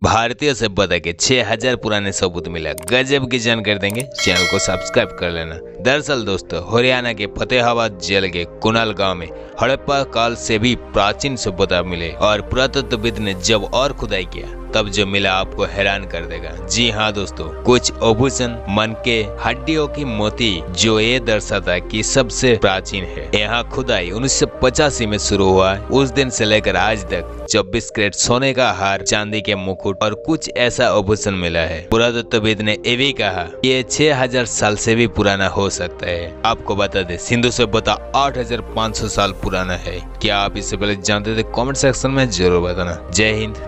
भारतीय सभ्यता के 6000 पुराने सबूत मिला। गजब की जानकारी देंगे, चैनल को सब्सक्राइब कर लेना। दरअसल दोस्तों, हरियाणा के फतेहाबाद जिले के कुनाल गांव में हड़प्पा काल से भी प्राचीन सभ्यता मिले और पुरातत्वविद ने जब और खुदाई किया तब जो मिला आपको हैरान कर देगा। जी हाँ दोस्तों, कुछ आभूषण, मनके, हड्डियों की मोती जो ये दर्शाता है कि सबसे प्राचीन है। यहाँ खुदाई 1985 में शुरू हुआ। उस दिन से लेकर आज तक 24 कैरेट सोने का हार, चांदी के मुकुट और कुछ ऐसा आभूषण मिला है। पुरातत्वविद ने ये भी कहा ये 6000 साल से भी पुराना हो सकता है। आपको बता दें, सिंधु सभ्यता 8500 साल पुराना है। क्या आप इससे पहले जानते थे? कमेंट सेक्शन में जरूर बताना। जय हिंद।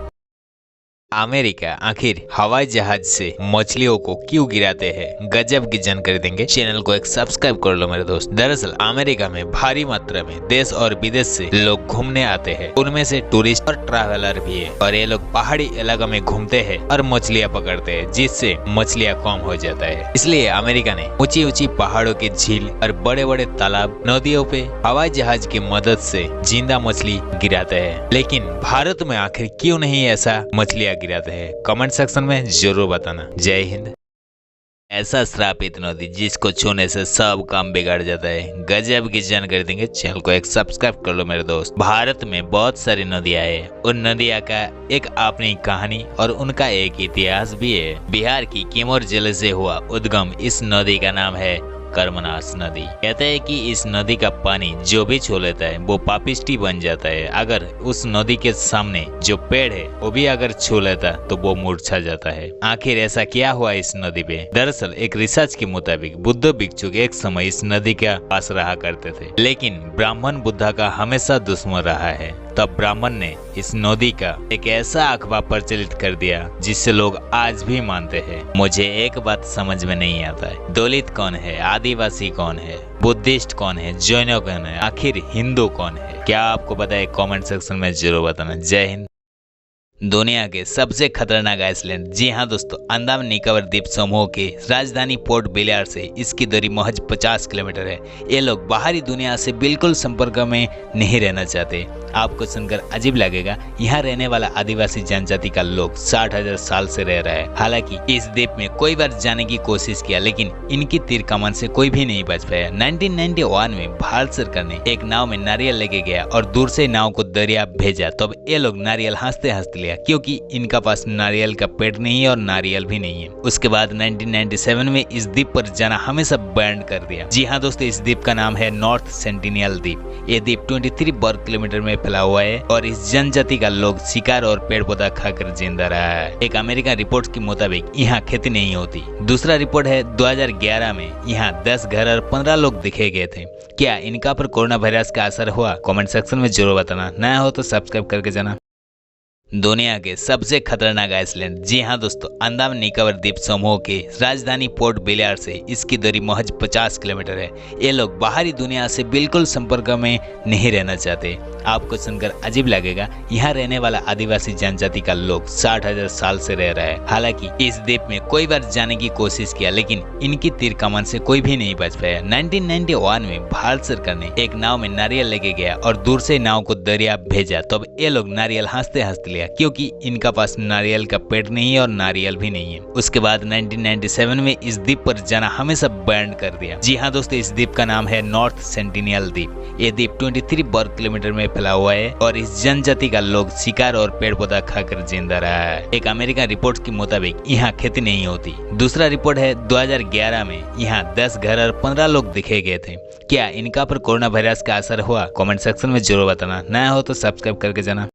अमेरिका आखिर हवाई जहाज से मछलियों को क्यों गिराते हैं? गजब की जानकारी देंगे, चैनल को एक सब्सक्राइब कर लो मेरे दोस्त। दरअसल अमेरिका में भारी मात्रा में देश और विदेश से लोग घूमने आते हैं। उनमें से टूरिस्ट और ट्रैवलर भी है और ये लोग पहाड़ी इलाकों में घूमते हैं और मछलियाँ पकड़ते हैं, जिससे मछलियाँ कम हो जाता है। इसलिए अमेरिका ने ऊंची ऊंची पहाड़ों की झील और बड़े बड़े तालाब, नदियों पे हवाई जहाज की मदद से जिंदा मछली गिराते हैं। लेकिन भारत में आखिर क्यों नहीं ऐसा मछलियाँ गिराते हैं? कमेंट सेक्शन में जरूर बताना। जय हिंद। ऐसा श्रापित नदी जिसको छूने से सब काम बिगाड़ जाता है। गजब की जानकारी देंगे, चैनल को एक सब्सक्राइब कर लो मेरे दोस्त। भारत में बहुत सारी नदियां हैं। उन नदियां का एक अपनी कहानी और उनका एक इतिहास भी है। बिहार की किमोर जिले से हुआ उद्गम इस नदी का नाम है कर्मनाश नदी। कहते हैं कि इस नदी का पानी जो भी छू लेता है वो पापिष्टी बन जाता है। अगर उस नदी के सामने जो पेड़ है वो भी अगर छू लेता तो वो मुरझा जाता है। आखिर ऐसा क्या हुआ इस नदी पे? दरअसल एक रिसर्च के मुताबिक बुद्ध भिक्षुक एक समय इस नदी के पास रहा करते थे, लेकिन ब्राह्मण बुद्ध का हमेशा दुश्मन रहा है। तब ब्राह्मण ने इस नदी का एक ऐसा अखबार प्रचलित कर दिया जिससे लोग आज भी मानते हैं। मुझे एक बात समझ में नहीं आता है, दलित कौन है, आदिवासी कौन है, बुद्धिस्ट कौन है, जैन कौन है, आखिर हिंदू कौन है? क्या आपको पता है? कमेंट सेक्शन में जरूर बताना। जय हिंद। दुनिया के सबसे खतरनाक आइसलैंड, जी हाँ दोस्तों, अंडमान निकोबार द्वीप समूह की राजधानी पोर्ट ब्लेयर से इसकी दूरी महज 50 किलोमीटर है। ये लोग बाहरी दुनिया से बिल्कुल संपर्क में नहीं रहना चाहते। आपको सुनकर अजीब लगेगा, यहाँ रहने वाला आदिवासी जनजाति का लोग 60,000 साल से रह रहा है। हालांकि इस द्वीप में कोई बार जाने की कोशिश किया, लेकिन इनकी तीर कमान से कोई भी नहीं बच पाया। 1991 में भारत सरकार ने एक नाव में नारियल लेके गया और दूर से नाव को दरिया भेजा। तब ये लोग नारियल हंसते हंसते लिया, क्योंकि इनका पास नारियल का पेड़ नहीं है और नारियल भी नहीं है। उसके बाद 1997 में इस द्वीप पर जाना हमेशा बैन कर दिया। जी हाँ दोस्तों, इस द्वीप का नाम है नॉर्थ सेंटिनियल द्वीप। ये द्वीप 23 वर्ग किलोमीटर में फैला हुआ है और इस जनजाति का लोग शिकार और पेड़ पौधा खाकर जिंदा रहा है। एक अमेरिकन रिपोर्ट के मुताबिक यहाँ खेती नहीं होती। दूसरा रिपोर्ट है 2011 में यहाँ 10 घर और 15 लोग दिखे गए थे। क्या इनका पर कोरोना वायरस का असर हुआ? कमेंट सेक्शन में जरूर बताना। नया हो तो सब्सक्राइब करके जाना। दुनिया के सबसे खतरनाक आइसलैंड, जी हाँ दोस्तों, अंडमान निकोबार द्वीप समूह की राजधानी पोर्ट ब्लेयर से इसकी दूरी महज 50 किलोमीटर है। ये लोग बाहरी दुनिया से बिल्कुल संपर्क में नहीं रहना चाहते। आपको सुनकर अजीब लगेगा, यहाँ रहने वाला आदिवासी जनजाति का लोग 60,000 साल से रह रहा है। हालांकि इस द्वीप में कोई बार जाने की कोशिश किया, लेकिन इनकी तीर कमान से कोई भी नहीं बच पाया। 1991 में भारत सरकार ने एक नाव में नारियल लेके गया और दूर से नाव को दरिया भेजा। तब ये लोग नारियल हंसते हंसते लिया, क्योंकि इनका पास नारियल का पेड़ नहीं है और नारियल भी नहीं है। उसके बाद 1997 में इस द्वीप पर जाना हमेशा बैन कर दिया। जी हाँ दोस्तों, इस द्वीप का नाम है नॉर्थ सेंटिनियल द्वीप। ये द्वीप 23 वर्ग किलोमीटर में फैला हुआ है और इस जनजाति का लोग शिकार और पेड़ पौधा खाकर जिंदा रहा है। एक अमेरिकन रिपोर्ट के मुताबिक यहाँ खेती नहीं होती। दूसरा रिपोर्ट है 2011 में यहाँ 10 घर और 15 लोग दिखे गए थे। क्या इनका पर कोरोना वायरस का असर हुआ? कमेंट सेक्शन में जरूर बताना। नया हो तो सब्सक्राइब करके जाना।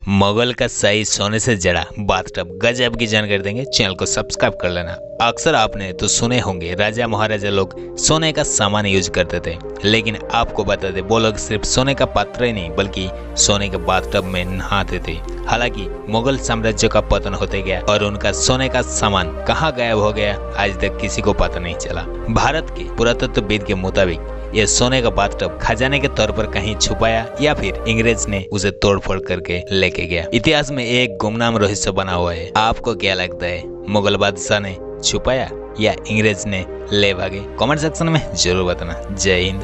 मुगल का शाही सोने से जड़ा बाथटब, गजब की जानकारी देंगे, चैनल को सब्सक्राइब कर लेना। अक्सर आपने तो सुने होंगे राजा महाराजा लोग सोने का सामान यूज करते थे, लेकिन आपको बता दें वो लोग सिर्फ सोने का पात्र ही नहीं बल्कि सोने के बाथटब में नहाते थे। हालांकि मुगल साम्राज्य का पतन होते गया और उनका सोने का सामान कहाँ गायब हो गया आज तक किसी को पता नहीं चला। भारत के पुरातत्वविद के मुताबिक यह सोने का बाथटब खजाने के तौर पर कहीं छुपाया या फिर अंग्रेज ने उसे तोड़फोड़ करके लेके गया। इतिहास में एक गुमनाम रहस्य बना हुआ है। आपको क्या लगता है, मुगल बादशाह ने छुपाया या अंग्रेज ने ले भागे? कमेंट सेक्शन में जरूर बताना। जय हिंद।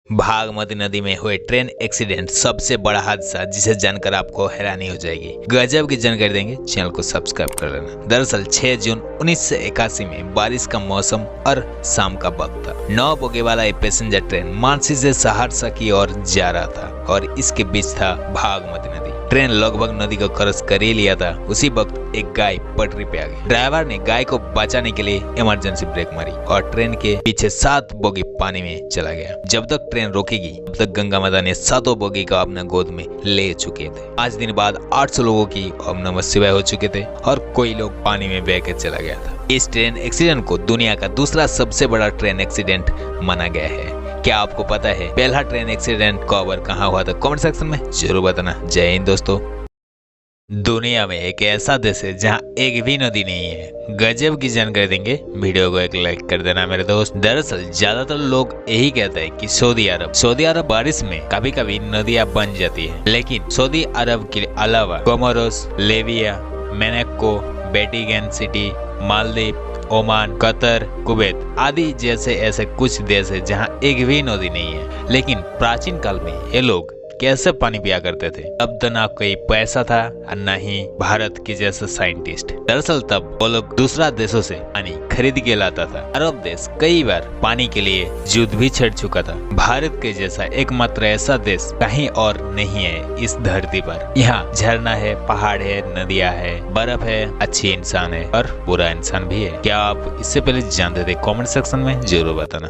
भागमती नदी में हुए ट्रेन एक्सीडेंट सबसे बड़ा हादसा जिसे जानकर आपको हैरानी हो जाएगी। गजब की जानकारी देंगे, चैनल को सब्सक्राइब कर लेना। दरअसल 6 जून 1981 में बारिश का मौसम और शाम का वक्त था। 9 बोगी वाला एक पैसेंजर ट्रेन मानसी से सहरसा की ओर जा रहा था और इसके बीच था भागमती नदी। ट्रेन लगभग नदी को क्रॉस कर ही लिया था। उसी वक्त एक गाय पटरी पे आ गई। ड्राइवर ने गाय को बचाने के लिए इमरजेंसी ब्रेक मारी और ट्रेन के पीछे 7 बोगी पानी में चला गया। जब तक ट्रेन रोकेगी तब तक गंगा माता ने 7 बोगी को अपने गोद में ले चुके थे। 5 दिन बाद 800 लोगों की ओम नमः शिवाय हो चुके थे और कोई लोग पानी में बह के चला गया था। इस ट्रेन एक्सीडेंट को दुनिया का दूसरा सबसे बड़ा ट्रेन एक्सीडेंट माना गया है। क्या आपको पता है पहला ट्रेन एक्सीडेंट कब और कहाँ हुआ था? कमेंट सेक्शन में जरूर बताना। जय हिंद दोस्तों। दुनिया में एक ऐसा देश है जहाँ एक भी नदी नहीं है। गजब की जानकारी देंगे, वीडियो को एक लाइक कर देना मेरे दोस्त। दरअसल ज्यादातर लोग यही कहते हैं कि सऊदी अरब बारिश में कभी कभी नदियाँ बन जाती है, लेकिन सऊदी अरब के अलावा Comoros, labia, Monaco, Vatican city, Maldives, Oman, Qatar, Kuwait आदि जैसे ऐसे कुछ देश है जहाँ एक भी नदी नहीं है। लेकिन प्राचीन काल में ये लोग कैसे पानी पिया करते थे? तब तो ना कोई पैसा था और न ही भारत के जैसे साइंटिस्ट। दरअसल तब वो लोग दूसरा देशों से पानी खरीद के लाता था। अरब देश कई बार पानी के लिए युद्ध भी छेड़ चुका था। भारत के जैसा एकमात्र ऐसा देश कहीं और नहीं है इस धरती पर। यहाँ झरना है, पहाड़ है, नदियाँ है, बर्फ है, अच्छे इंसान है और बुरा इंसान भी है। क्या आप इससे पहले जानते थे? कमेंट सेक्शन में जरूर बताना।